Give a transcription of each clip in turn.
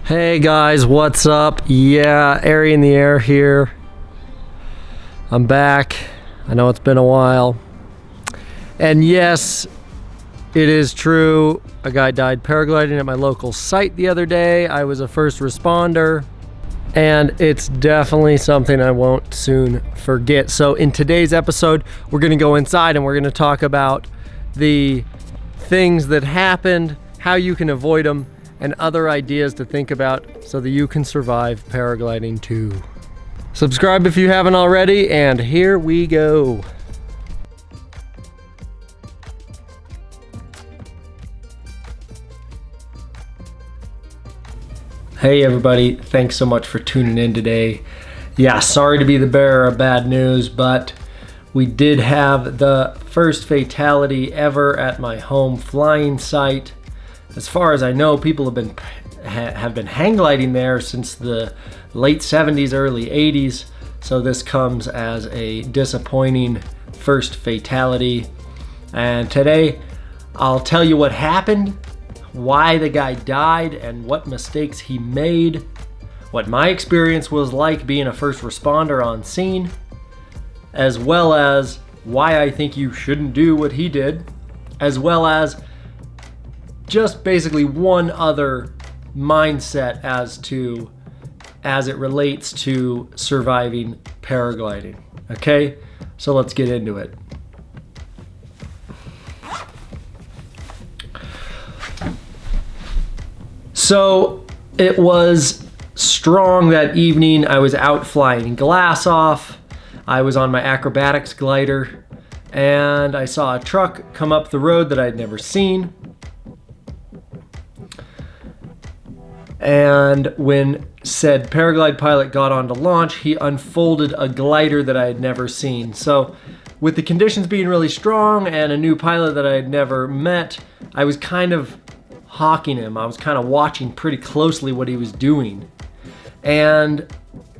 Hey guys, what's up? Yeah, Airy in the air here. I'm back. I know it's been a while. And yes, it is true. A guy died paragliding at my local site the other day. I was a first responder. And it's definitely something I won't soon forget. So in today's episode, we're going to go inside and we're going to talk about the things that happened, how you can avoid them, and other ideas to think about so that you can survive paragliding too. Subscribe if you haven't already, and here we go. Hey everybody, thanks so much for tuning in today. Yeah, sorry to be the bearer of bad news, but we did have the first fatality ever at my home flying site. As far as I know, people have been hang gliding there since the late 70s, early 80s. So this comes as a disappointing first fatality. And today, I'll tell you what happened, why the guy died, and what mistakes he made, what my experience was like being a first responder on scene, as well as why I think you shouldn't do what he did, as well as just basically one other mindset as it relates to surviving paragliding. Okay, so let's get into it. So it was strong that evening. I was out flying glass off. I was on my acrobatics glider and I saw a truck come up the road that I'd never seen. And when said paraglide pilot got on to launch, he unfolded a glider that I had never seen. So with the conditions being really strong and a new pilot that I had never met, I was kind of hawking him. I was kind of watching pretty closely what he was doing. And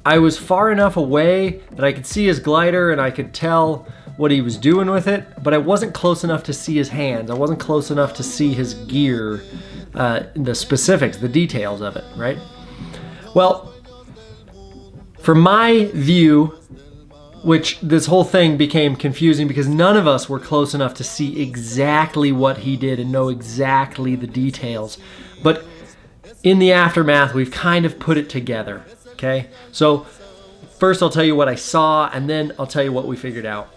I was far enough away that I could see his glider and I could tell what he was doing with it, but I wasn't close enough to see his hands. I wasn't close enough to see his gear, the specifics, the details of it, right? Well, from my view, which this whole thing became confusing because none of us were close enough to see exactly what he did and know exactly the details. But in the aftermath, we've kind of put it together, okay? So first I'll tell you what I saw and then I'll tell you what we figured out.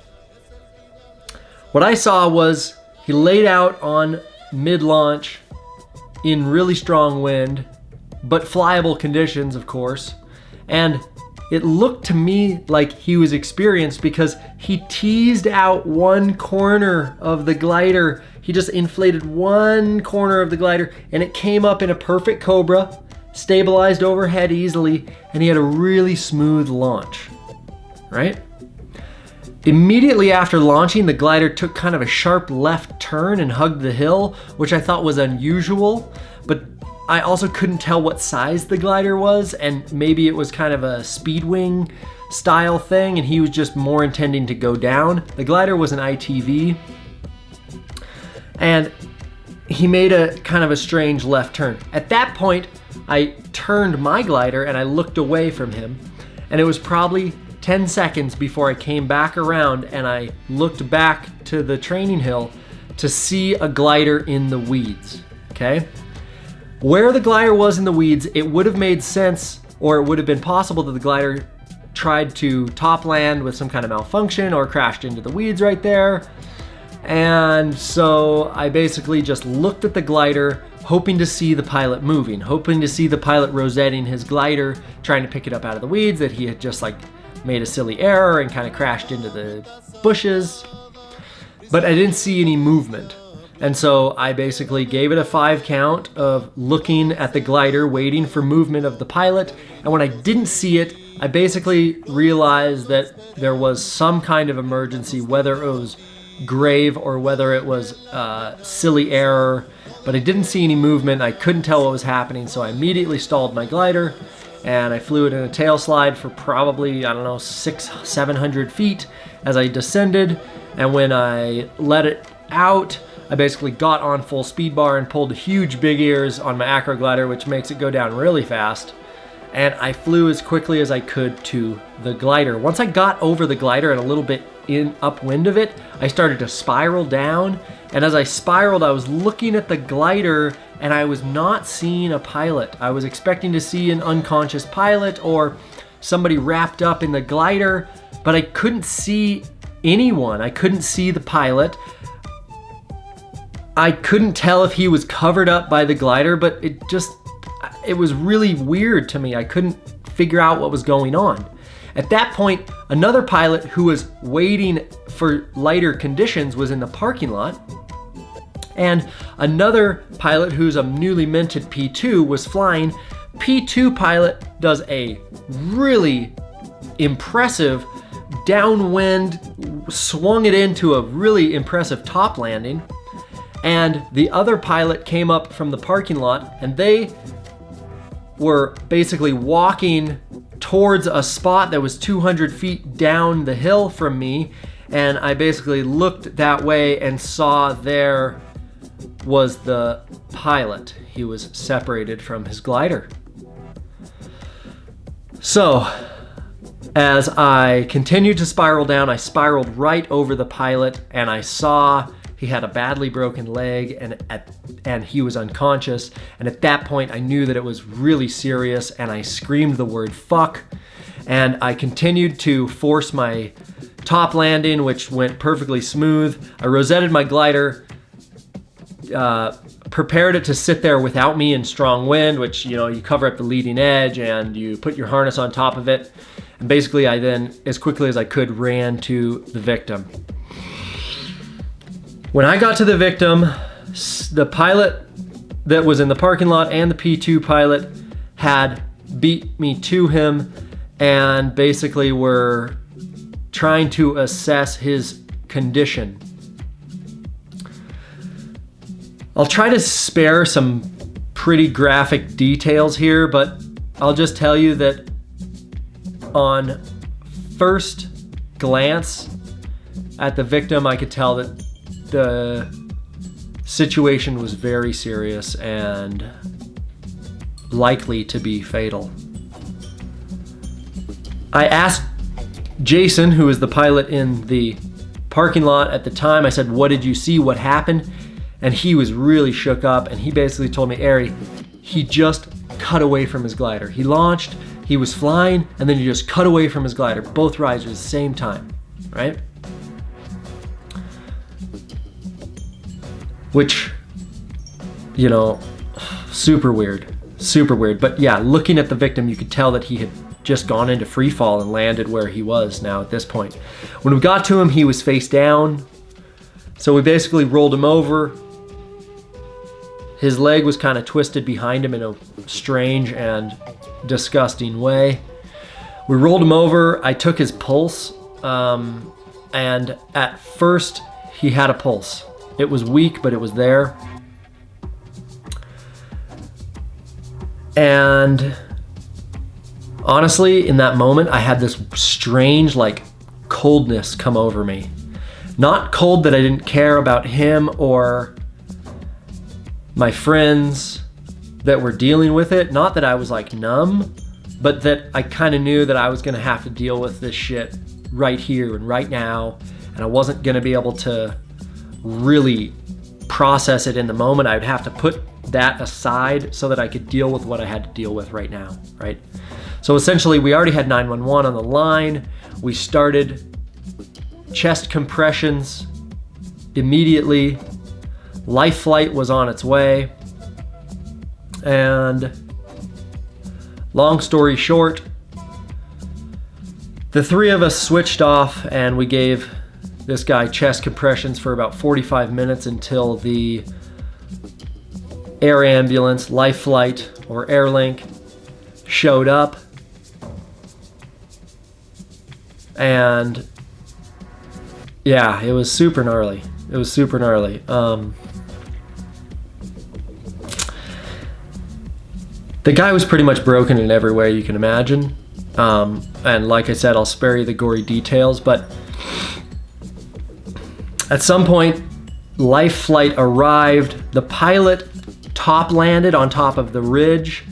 What I saw was he laid out on mid-launch in really strong wind, but flyable conditions, of course. And it looked to me like he was experienced because he teased out one corner of the glider. He just inflated one corner of the glider and it came up in a perfect cobra, stabilized overhead easily, and he had a really smooth launch, right? Immediately after launching, the glider took kind of a sharp left turn and hugged the hill, which I thought was unusual, but I also couldn't tell what size the glider was, and maybe it was kind of a speedwing style thing, and he was just more intending to go down. The glider was an ITV, and he made a kind of a strange left turn. At that point, I turned my glider and I looked away from him, and it was probably 10 seconds before I came back around and I looked back to the training hill to see a glider in the weeds, okay? Where the glider was in the weeds, it would have made sense, or it would have been possible that the glider tried to top land with some kind of malfunction or crashed into the weeds right there. And so I basically just looked at the glider, hoping to see the pilot moving, hoping to see the pilot rosetting his glider, trying to pick it up out of the weeds, that he had just like made a silly error and kind of crashed into the bushes. But I didn't see any movement. And so I basically gave it a 5 count of looking at the glider, waiting for movement of the pilot. And when I didn't see it, I basically realized that there was some kind of emergency, whether it was grave or whether it was silly error. But I didn't see any movement. I couldn't tell what was happening. So I immediately stalled my glider and I flew it in a tail slide for probably, 600-700 feet as I descended. And when I let it out, I basically got on full speed bar and pulled huge big ears on my acro glider, which makes it go down really fast. And I flew as quickly as I could to the glider. Once I got over the glider and a little bit upwind of it, I started to spiral down. And as I spiraled, I was looking at the glider and I was not seeing a pilot. I was expecting to see an unconscious pilot or somebody wrapped up in the glider, but I couldn't see anyone. I couldn't see the pilot. I couldn't tell if he was covered up by the glider, but it was really weird to me. I couldn't figure out what was going on. At that point, another pilot who was waiting for lighter conditions was in the parking lot. And another pilot who's a newly minted P2 was flying. P2 pilot does a really impressive downwind, swung it into a really impressive top landing. And the other pilot came up from the parking lot and they were basically walking towards a spot that was 200 feet down the hill from me. And I basically looked that way and saw there was the pilot. He was separated from his glider. So as I continued to spiral down, I spiraled right over the pilot and I saw he had a badly broken leg and he was unconscious. And at that point, I knew that it was really serious and I screamed the word fuck. And I continued to force my top landing, which went perfectly smooth. I rosetted my glider, prepared it to sit there without me in strong wind, which, you cover up the leading edge and you put your harness on top of it. And basically I then, as quickly as I could, ran to the victim. When I got to the victim, the pilot that was in the parking lot and the P2 pilot had beat me to him and basically were trying to assess his condition. I'll try to spare some pretty graphic details here, but I'll just tell you that on first glance at the victim, I could tell that the situation was very serious and likely to be fatal. I asked Jason, who was the pilot in the parking lot at the time, I said, "What did you see? What happened?" And he was really shook up and he basically told me, "Ari, he just cut away from his glider. He launched, he was flying, and then he just cut away from his glider, both risers at the same time," right? Which, super weird. But yeah, looking at the victim, you could tell that he had just gone into free fall and landed where he was now at this point. When we got to him, he was face down. So we basically rolled him over. His leg was kind of twisted behind him in a strange and disgusting way. We rolled him over. I took his pulse. And at first, he had a pulse. It was weak, but it was there. And honestly, in that moment, I had this strange, coldness come over me. Not cold that I didn't care about him or my friends that were dealing with it. Not that I was numb, but that I kind of knew that I was going to have to deal with this shit right here and right now. And I wasn't going to be able to really process it in the moment. I would have to put that aside so that I could deal with what I had to deal with right now, right? So essentially, we already had 911 on the line. We started chest compressions immediately. Life flight was on its way. And long story short, the three of us switched off and we gave this guy chest compressions for about 45 minutes until the air ambulance, Life Flight, or Airlink showed up. And yeah, it was super gnarly. The guy was pretty much broken in every way you can imagine. And like I said, I'll spare you the gory details, but at some point life flight arrived. The pilot top landed on top of the ridge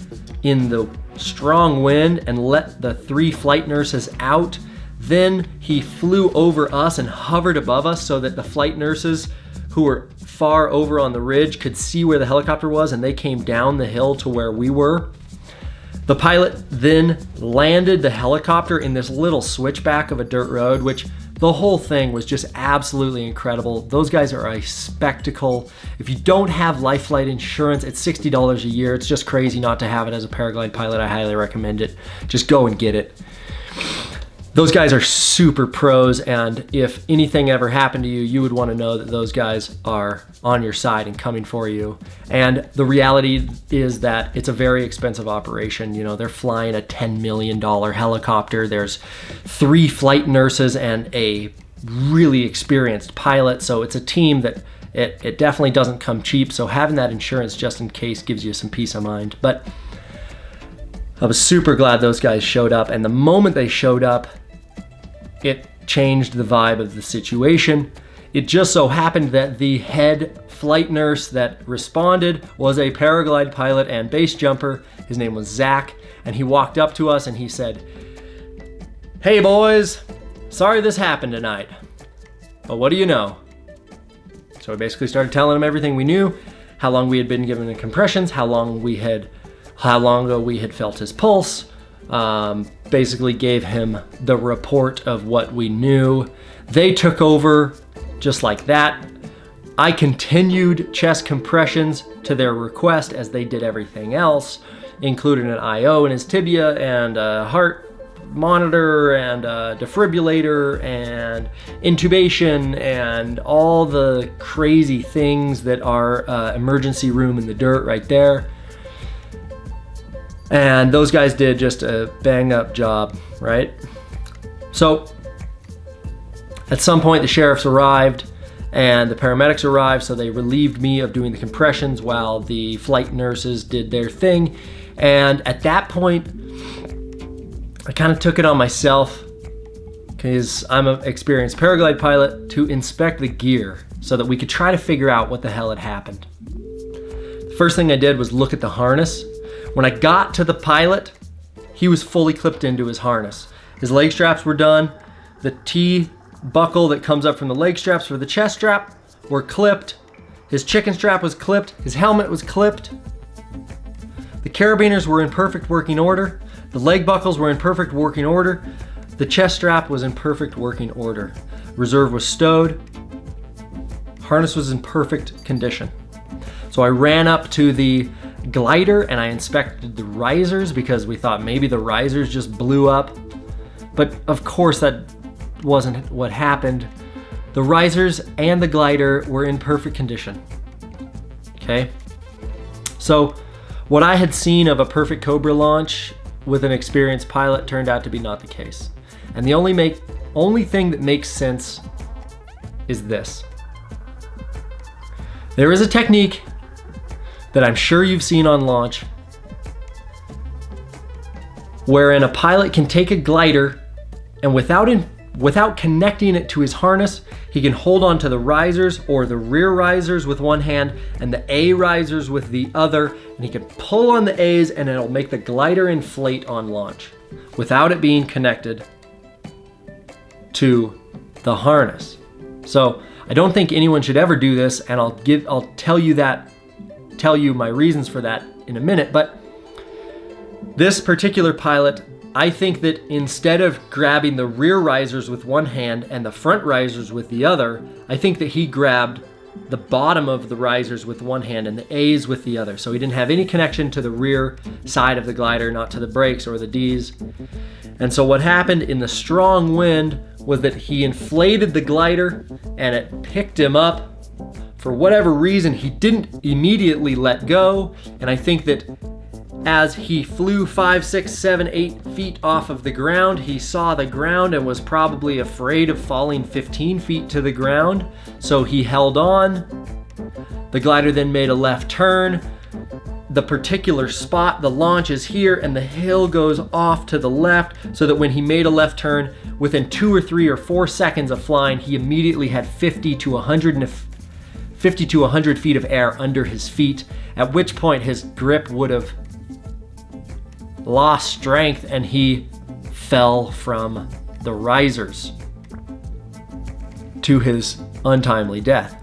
in the strong wind and let the 3 flight nurses out. Then he flew over us and hovered above us so that the flight nurses who were far over on the ridge could see where the helicopter was, and they came down the hill to where we were. The pilot then landed the helicopter in this little switchback of a dirt road, which the whole thing was just absolutely incredible. Those guys are a spectacle. If you don't have life flight insurance, it's $60 a year. It's just crazy not to have it as a paraglide pilot. I highly recommend it. Just go and get it. Those guys are super pros, and if anything ever happened to you, you would want to know that those guys are on your side and coming for you. And the reality is that it's a very expensive operation. You know, they're flying a $10 million helicopter. There's 3 flight nurses and a really experienced pilot. So it's a team that it definitely doesn't come cheap. So having that insurance just in case gives you some peace of mind. But I was super glad those guys showed up, and the moment they showed up, it changed the vibe of the situation. It just so happened that the head flight nurse that responded was a paraglide pilot and base jumper. His name was Zach, and he walked up to us and he said, "Hey boys, sorry this happened tonight, but what do you know?" So we basically started telling him everything we knew, how long we had been given the compressions, how long ago we had felt his pulse. Basically gave him the report of what we knew. They took over just like that. I continued chest compressions to their request as they did everything else, including an IO in his tibia and a heart monitor and a defibrillator and intubation and all the crazy things that are emergency room in the dirt right there. And those guys did just a bang up job, right? So at some point the sheriffs arrived and the paramedics arrived, so they relieved me of doing the compressions while the flight nurses did their thing. And at that point, I kind of took it on myself, because I'm an experienced paraglide pilot, to inspect the gear so that we could try to figure out what the hell had happened. The first thing I did was look at the harness. When I got to the pilot, he was fully clipped into his harness. His leg straps were done. The T buckle that comes up from the leg straps for the chest strap were clipped. His chicken strap was clipped. His helmet was clipped. The carabiners were in perfect working order. The leg buckles were in perfect working order. The chest strap was in perfect working order. Reserve was stowed. Harness was in perfect condition. So I ran up to the glider and I inspected the risers because we thought maybe the risers just blew up. But of course that wasn't what happened. The risers and the glider were in perfect condition. Okay? So what I had seen of a perfect Cobra launch with an experienced pilot turned out to be not the case. And the only thing that makes sense is this. There is a technique that I'm sure you've seen on launch, wherein a pilot can take a glider and without connecting it to his harness, he can hold on to the risers or the rear risers with one hand and the A risers with the other, and he can pull on the A's and it'll make the glider inflate on launch without it being connected to the harness. So I don't think anyone should ever do this, and I'll tell you my reasons for that in a minute. But this particular pilot, I think that instead of grabbing the rear risers with one hand and the front risers with the other, I think that he grabbed the bottom of the risers with one hand and the A's with the other. So he didn't have any connection to the rear side of the glider, not to the brakes or the D's. And so what happened in the strong wind was that he inflated the glider and it picked him up. For whatever reason, he didn't immediately let go. And I think that as he flew 5, 6, 7, 8 feet off of the ground, he saw the ground and was probably afraid of falling 15 feet to the ground. So he held on. The glider then made a left turn. The particular spot, the launch is here, and the hill goes off to the left, so that when he made a left turn, within 2 or 3 or 4 seconds of flying, he immediately had 50 to 100 50 to 100 feet of air under his feet, at which point his grip would have lost strength and he fell from the risers to his untimely death.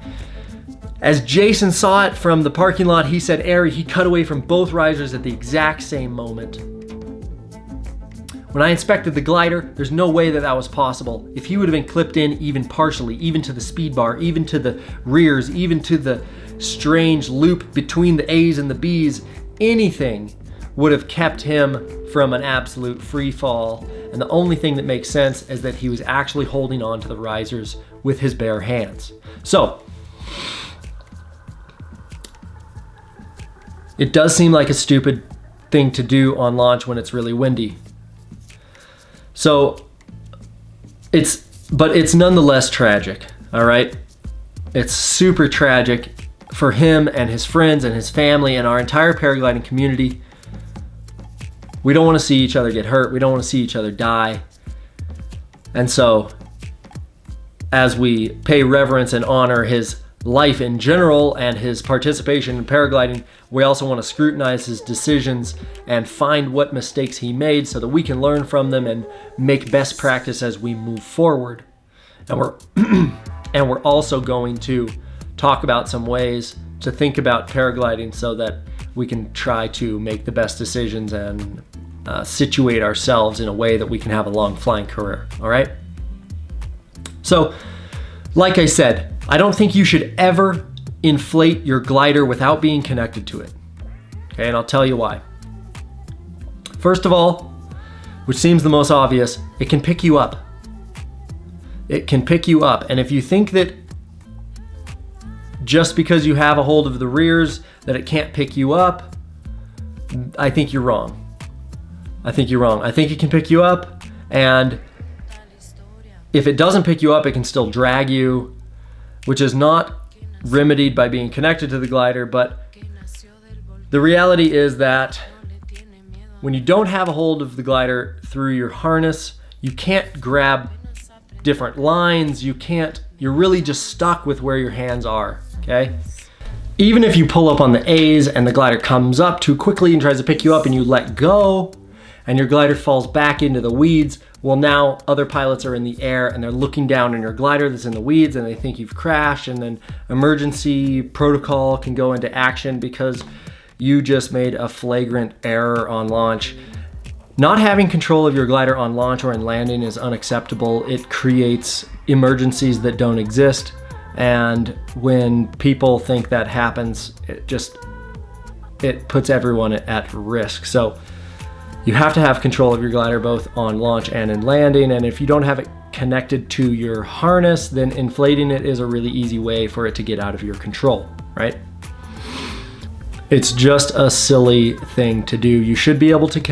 As Jason saw it from the parking lot, he said he cut away from both risers at the exact same moment. When I inspected the glider, there's no way that was possible. If he would have been clipped in even partially, even to the speed bar, even to the rears, even to the strange loop between the A's and the B's, anything would have kept him from an absolute free fall. And the only thing that makes sense is that he was actually holding on to the risers with his bare hands. So, it does seem like a stupid thing to do on launch when it's really windy. So, but it's nonetheless tragic, all right? It's super tragic for him and his friends and his family and our entire paragliding community. We don't want to see each other get hurt. We don't want to see each other die. And so, as we pay reverence and honor his life in general and his participation in paragliding, we also want to scrutinize his decisions and find what mistakes he made so that we can learn from them and make best practice as we move forward. And we're also going to talk about some ways to think about paragliding so that we can try to make the best decisions and situate ourselves in a way that we can have a long flying career, all right? So, like I said, I don't think you should ever inflate your glider without being connected to it. Okay, and I'll tell you why. First of all, which seems the most obvious, it can pick you up. It can pick you up, and if you think that just because you have a hold of the rears that it can't pick you up, I think you're wrong. I think it can pick you up, and if it doesn't pick you up, it can still drag you, which is not remedied by being connected to the glider. But the reality is that when you don't have a hold of the glider through your harness, you can't grab different lines. You're really just stuck with where your hands are, okay? Even if you pull up on the A's and the glider comes up too quickly and tries to pick you up and you let go and your glider falls back into the weeds, well, now other pilots are in the air and they're looking down on your glider that's in the weeds and they think you've crashed, and then emergency protocol can go into action because you just made a flagrant error on launch. Not having control of your glider on launch or in landing is unacceptable. It creates emergencies that don't exist, and when people think that happens, it puts everyone at risk. So you have to have control of your glider both on launch and in landing, and if you don't have it connected to your harness, then inflating it is a really easy way for it to get out of your control, right? It's just a silly thing to do. You should be able to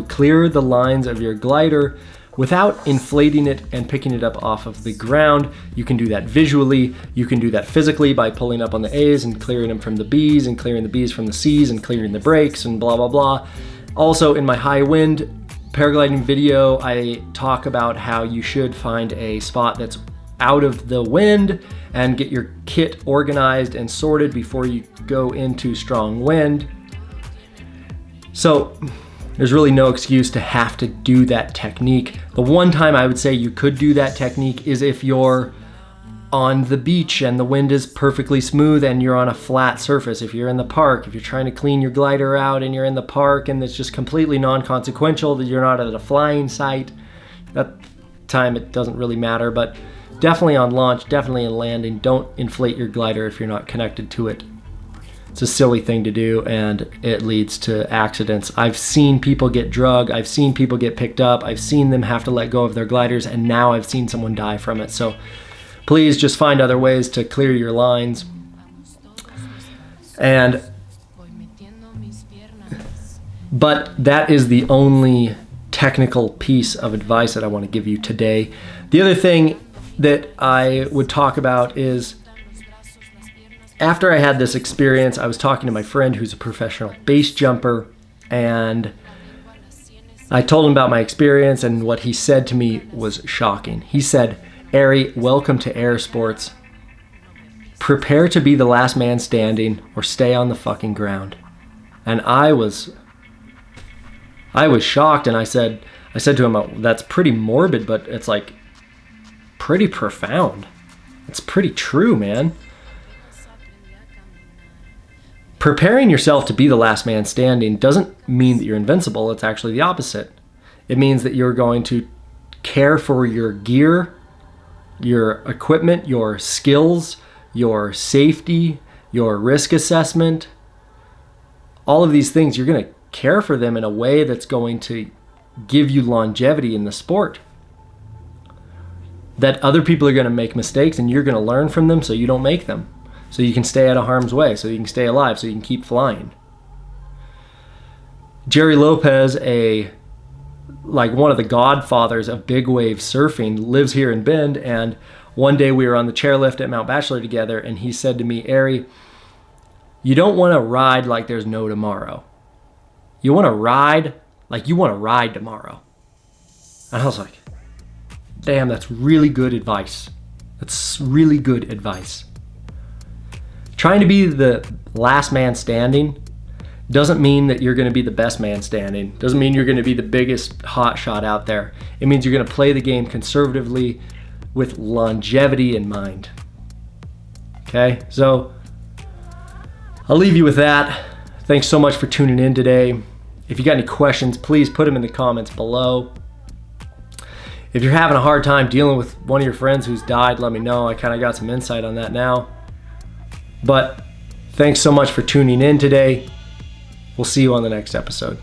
clear the lines of your glider without inflating it and picking it up off of the ground. You can do that visually. You can do that physically by pulling up on the A's and clearing them from the B's and clearing the B's from the C's and clearing the brakes and blah, blah, blah. Also, in my high wind paragliding video, I talk about how you should find a spot that's out of the wind and get your kit organized and sorted before you go into strong wind. So there's really no excuse to have to do that technique. The one time I would say you could do that technique is if you're on the beach and the wind is perfectly smooth and you're on a flat surface. If you're in the park, if you're trying to clean your glider out and you're in the park and it's just completely non-consequential that you're not at a flying site, that time it doesn't really matter. But definitely on launch, definitely in landing, don't inflate your glider if you're not connected to it. It's a silly thing to do, and it leads to accidents. I've seen people get drugged. I've seen people get picked up. I've seen them have to let go of their gliders, and now I've seen someone die from it. So please just find other ways to clear your lines. But that is the only technical piece of advice that I want to give you today. The other thing that I would talk about is, after I had this experience, I was talking to my friend who's a professional base jumper, and I told him about my experience, and what he said to me was shocking. He said, Ari, welcome to air sports. Prepare to be the last man standing or stay on the fucking ground. And I was shocked, and I said to him, that's pretty morbid, but it's like pretty profound. It's pretty true, man. Preparing yourself to be the last man standing doesn't mean that you're invincible. It's actually the opposite. It means that you're going to care for your gear, your equipment, your skills, your safety, your risk assessment. All of these things, you're going to care for them in a way that's going to give you longevity in the sport. That other people are going to make mistakes and you're going to learn from them so you don't make them. So you can stay out of harm's way, so you can stay alive, so you can keep flying. Jerry Lopez, one of the godfathers of big wave surfing, lives here in Bend, and one day we were on the chairlift at Mount Bachelor together, and he said to me, Ari, you don't want to ride like there's no tomorrow. You want to ride like you want to ride tomorrow. And I was like, damn, that's really good advice. That's really good advice. Trying to be the last man standing doesn't mean that you're going to be the best man standing. Doesn't mean you're going to be the biggest hot shot out there. It means you're going to play the game conservatively with longevity in mind. Okay, so I'll leave you with that. Thanks so much for tuning in today. If you got any questions, please put them in the comments below. If you're having a hard time dealing with one of your friends who's died, let me know. I kind of got some insight on that now. But thanks so much for tuning in today. We'll see you on the next episode.